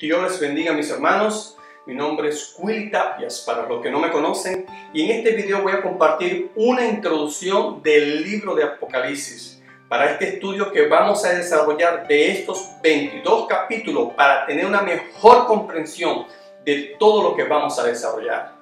Dios les bendiga, mis hermanos. Mi nombre es Willy Tapias, para los que no me conocen, y en este video voy a compartir una introducción del libro de Apocalipsis para este estudio que vamos a desarrollar de estos 22 capítulos para tener una mejor comprensión de todo lo que vamos a desarrollar.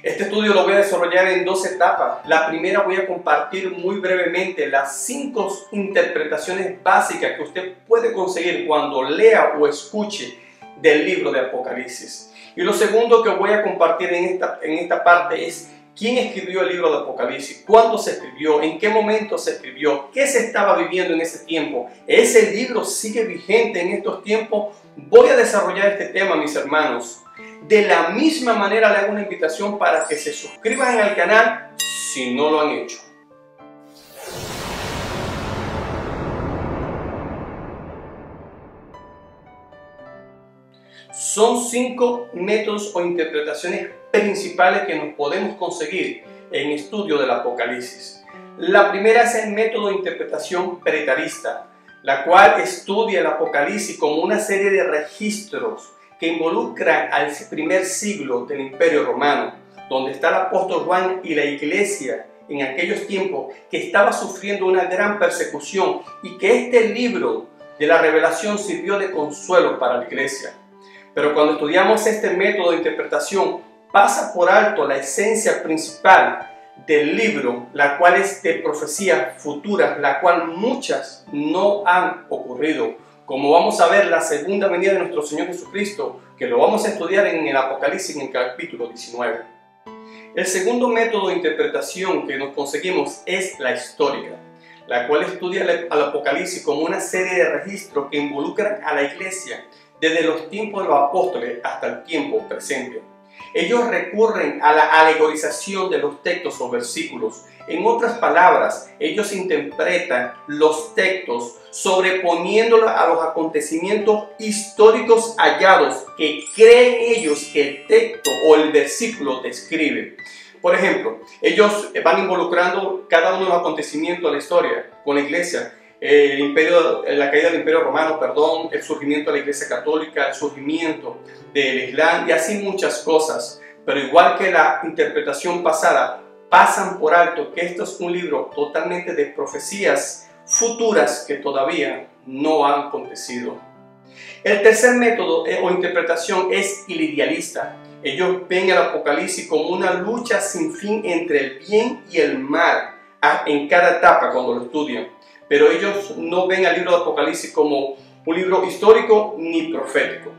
Este estudio lo voy a desarrollar en dos etapas. La primera voy a compartir muy brevemente las 5 interpretaciones básicas que usted puede conseguir cuando lea o escuche del libro de Apocalipsis. Y lo segundo que voy a compartir en esta parte es quién escribió el libro de Apocalipsis, cuándo se escribió, en qué momento se escribió, qué se estaba viviendo en ese tiempo. ¿Ese libro sigue vigente en estos tiempos? Voy a desarrollar este tema, mis hermanos. De la misma manera le hago una invitación para que se suscriban al canal si no lo han hecho. Son 5 métodos o interpretaciones principales que nos podemos conseguir en estudio del Apocalipsis. La primera es el método de interpretación preterista, la cual estudia el Apocalipsis como una serie de registros que involucran al primer siglo del Imperio Romano, donde está el apóstol Juan y la iglesia en aquellos tiempos que estaba sufriendo una gran persecución, y que este libro de la revelación sirvió de consuelo para la iglesia. Pero cuando estudiamos este método de interpretación, pasa por alto la esencia principal del libro, la cual es de profecías futuras, la cual muchas no han ocurrido, como vamos a ver la segunda venida de nuestro Señor Jesucristo, que lo vamos a estudiar en el Apocalipsis en el capítulo 19. El segundo método de interpretación que nos conseguimos es la histórica, la cual estudia al Apocalipsis como una serie de registros que involucran a la iglesia desde los tiempos de los apóstoles hasta el tiempo presente. Ellos recurren a la alegorización de los textos o versículos. En otras palabras, ellos interpretan los textos sobreponiéndolos a los acontecimientos históricos hallados que creen ellos que el texto o el versículo describe. Por ejemplo, ellos van involucrando cada uno de los acontecimientos de la historia con la iglesia. La caída del Imperio Romano, el surgimiento de la Iglesia Católica, el surgimiento del Islam y así muchas cosas. Pero igual que la interpretación pasada, pasan por alto que esto es un libro totalmente de profecías futuras que todavía no han acontecido. El tercer método o interpretación es el idealista. Ellos ven el Apocalipsis como una lucha sin fin entre el bien y el mal en cada etapa cuando lo estudian. Pero ellos no ven al libro de Apocalipsis como un libro histórico ni profético.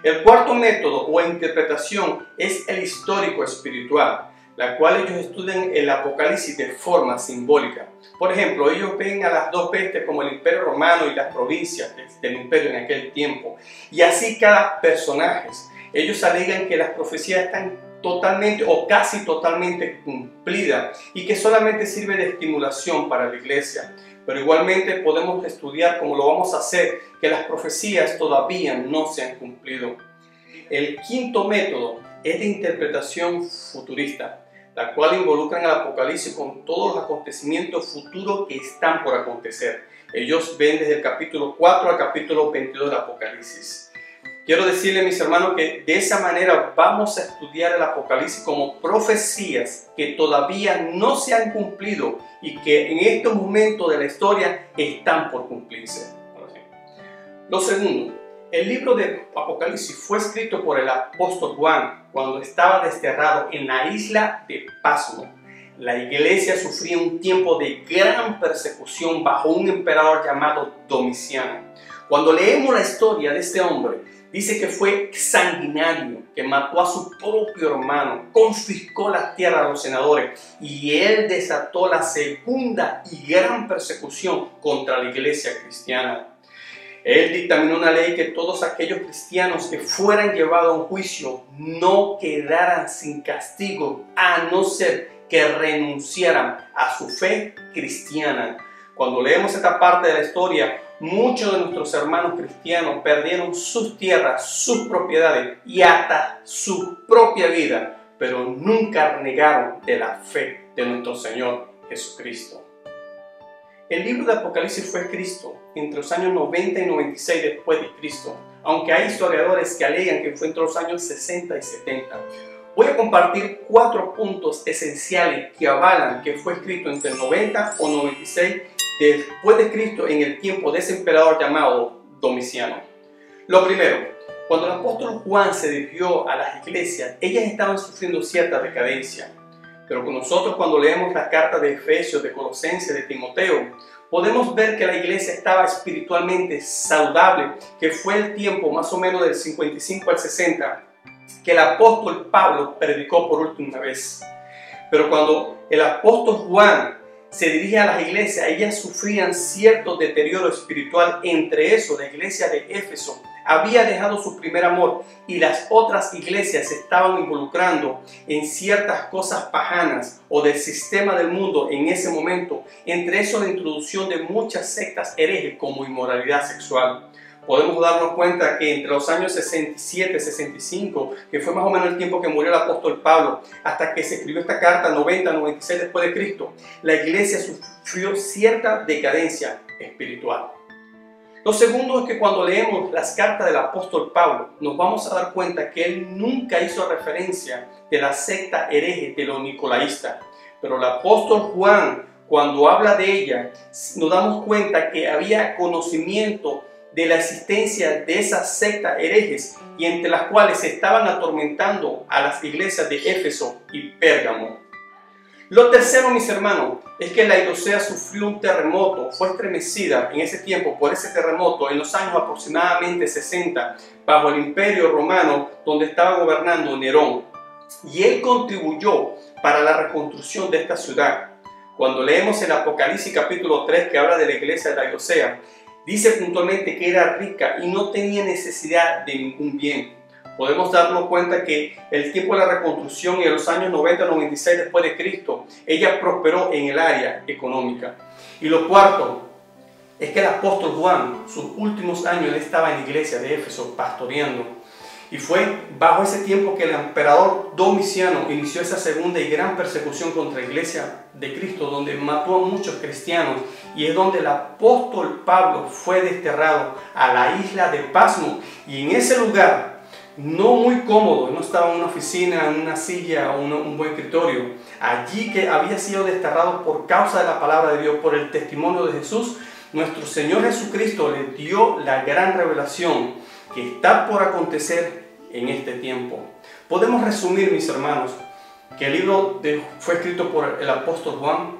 El cuarto método o interpretación es el histórico espiritual, la cual ellos estudian el Apocalipsis de forma simbólica. Por ejemplo, ellos ven a las dos pestes como el Imperio Romano y las provincias del imperio en aquel tiempo. Y así cada personaje. Ellos alegan que las profecías están totalmente o casi totalmente cumplidas y que solamente sirve de estimulación para la iglesia. Pero igualmente podemos estudiar, como lo vamos a hacer, que las profecías todavía no se han cumplido. El quinto método es de interpretación futurista, la cual involucra al Apocalipsis con todos los acontecimientos futuros que están por acontecer. Ellos ven desde el capítulo 4 al capítulo 22 del Apocalipsis. Quiero decirle, mis hermanos, que de esa manera vamos a estudiar el Apocalipsis como profecías que todavía no se han cumplido y que en estos momentos de la historia están por cumplirse. Lo segundo, el libro de Apocalipsis fue escrito por el apóstol Juan cuando estaba desterrado en la isla de Patmos. La iglesia sufría un tiempo de gran persecución bajo un emperador llamado Domiciano. Cuando leemos la historia de este hombre, dice que fue sanguinario, que mató a su propio hermano, confiscó las tierras a los senadores y él desató la segunda y gran persecución contra la iglesia cristiana. Él dictaminó una ley que todos aquellos cristianos que fueran llevados a un juicio no quedaran sin castigo, a no ser que renunciaran a su fe cristiana. Cuando leemos esta parte de la historia, muchos de nuestros hermanos cristianos perdieron sus tierras, sus propiedades y hasta su propia vida, pero nunca renegaron de la fe de nuestro Señor Jesucristo. El libro de Apocalipsis fue escrito entre los años 90 y 96 después de Cristo, aunque hay historiadores que alegan que fue entre los años 60 y 70. Voy a compartir 4 puntos esenciales que avalan que fue escrito entre el 90 o 96 después de Cristo en el tiempo de ese emperador llamado Domiciano. Lo primero, cuando el apóstol Juan se dirigió a las iglesias, ellas estaban sufriendo cierta decadencia. Pero con nosotros, cuando leemos las cartas de Efesios, de Colosenses, de Timoteo, podemos ver que la iglesia estaba espiritualmente saludable, que fue el tiempo más o menos del 55 al 60 que el apóstol Pablo predicó por última vez. Pero cuando el apóstol Juan se dirige a las iglesias, ellas sufrían cierto deterioro espiritual. Entre eso, la iglesia de Éfeso había dejado su primer amor y las otras iglesias se estaban involucrando en ciertas cosas paganas o del sistema del mundo en ese momento. Entre eso, la introducción de muchas sectas herejes como inmoralidad sexual. Podemos darnos cuenta que entre los años 67, 65, que fue más o menos el tiempo que murió el apóstol Pablo, hasta que se escribió esta carta, 90, 96 después de Cristo, la iglesia sufrió cierta decadencia espiritual. Lo segundo es que cuando leemos las cartas del apóstol Pablo, nos vamos a dar cuenta que él nunca hizo referencia de la secta hereje de los nicolaístas. Pero el apóstol Juan, cuando habla de ella, nos damos cuenta que había conocimiento de la existencia de esas sectas herejes y entre las cuales se estaban atormentando a las iglesias de Éfeso y Pérgamo. Lo tercero, mis hermanos, es que Laodicea sufrió un terremoto, fue estremecida en ese tiempo por ese terremoto en los años aproximadamente 60 bajo el imperio romano donde estaba gobernando Nerón, y él contribuyó para la reconstrucción de esta ciudad. Cuando leemos el Apocalipsis capítulo 3 que habla de la iglesia de Laodicea, dice puntualmente que era rica y no tenía necesidad de ningún bien. Podemos darnos cuenta que el tiempo de la reconstrucción y en los años 90-96 después de Cristo, ella prosperó en el área económica. Y lo cuarto es que el apóstol Juan, sus últimos años, él estaba en la iglesia de Éfeso pastoreando. Y fue bajo ese tiempo que el emperador Domiciano inició esa segunda y gran persecución contra la iglesia de Cristo, donde mató a muchos cristianos, y es donde el apóstol Pablo fue desterrado a la isla de Pasmo. Y en ese lugar, no muy cómodo, no estaba en una oficina, en una silla o un buen escritorio, allí que había sido desterrado por causa de la palabra de Dios, por el testimonio de Jesús, nuestro Señor Jesucristo le dio la gran revelación que está por acontecer en este tiempo. Podemos resumir, mis hermanos, que el libro fue escrito por el apóstol Juan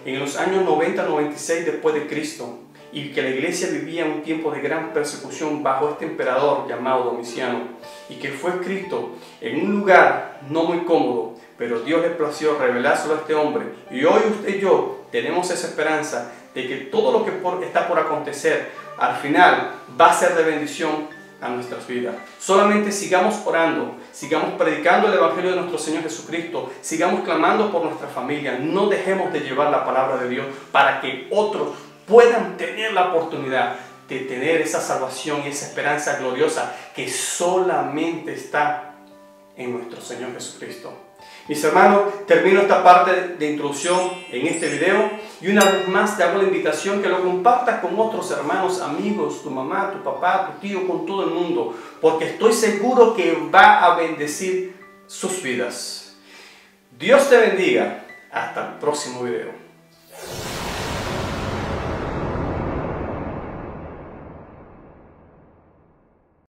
en los años 90-96 después de Cristo, y que la iglesia vivía un tiempo de gran persecución bajo este emperador llamado Domiciano, y que fue escrito en un lugar no muy cómodo, pero Dios le plació revelárselo a este hombre, y hoy usted y yo tenemos esa esperanza de que todo lo que está por acontecer al final va a ser de bendición a nuestras vidas. Solamente sigamos orando, sigamos predicando el Evangelio de nuestro Señor Jesucristo, sigamos clamando por nuestra familia, no dejemos de llevar la palabra de Dios para que otros puedan tener la oportunidad de tener esa salvación y esa esperanza gloriosa que solamente está en nuestro Señor Jesucristo. Mis hermanos, termino esta parte de introducción en este video y una vez más te hago la invitación que lo compartas con otros hermanos, amigos, tu mamá, tu papá, tu tío, con todo el mundo, porque estoy seguro que va a bendecir sus vidas. Dios te bendiga. Hasta el próximo video.